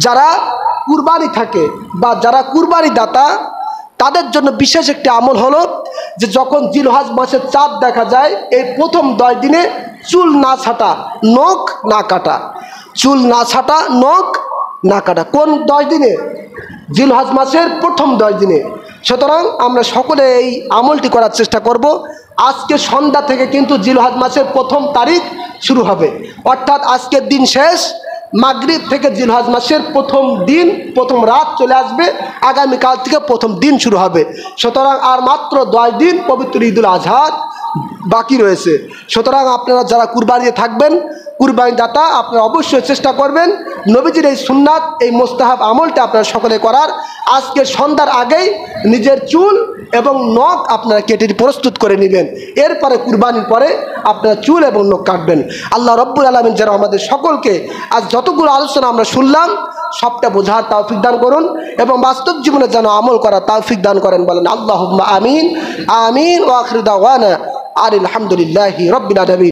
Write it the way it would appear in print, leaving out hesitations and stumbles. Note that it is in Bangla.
যারা কুরবানি থাকে বা যারা কুরবানি দাতা তাদের জন্য বিশেষ একটি আমল হলো যে যখন জিলহজ মাসের চাঁদ দেখা যায় এই প্রথম 10 দিনে চুল না ছাটা, নখ না কাটা, চুল না ছাটা, নখ না কাটা। কোন 10 দিনে? জিলহজ মাসের প্রথম 10 দিনে। সুতরাং আমরা সকলে এই আমলটি করার চেষ্টা করব। আজকে সন্ধ্যা থেকে কিন্তু জিলহজ মাসের প্রথম তারিখ শুরু হবে, অর্থাৎ আজকের দিন শেষ, মাগরিব থেকে জিলহজ মাসের প্রথম দিন, প্রথম রাত চলে আসবে, আগামীকাল থেকে প্রথম দিন শুরু হবে। সুতরাং আর মাত্র 10 দিন পবিত্র ঈদুল আজহা বাকি রয়েছে। সুতরাং আপনারা যারা কুরবানিতে থাকবেন, কুরবানি দাতা, আপনারা অবশ্যই চেষ্টা করবেন নবীজির এই সুন্নাত, এই মোস্তাহাব আমলটা আপনারা সকলে করার। আজকে সন্ধ্যার আগেই নিজের চুল এবং নখ আপনারা কেটে প্রস্তুত করে নেবেন, এরপরে কুরবানির পরে আপনারা চুল এবং নখ কাটবেন। আল্লাহ রব্বুল আলামিন যেন আমাদের সকলকে আজ যতগুলো আলোচনা আমরা শুনলাম সবটা বোঝার তৌফিক দান করুন এবং বাস্তব জীবনে যেন আমল করার তৌফিক দান করেন। বলেন আল্লাহুম্মা আমিন। আমিন। ওয়া আখিরু দাওয়ানা আলহামদুলিল্লাহি রাব্বিল আলামিন।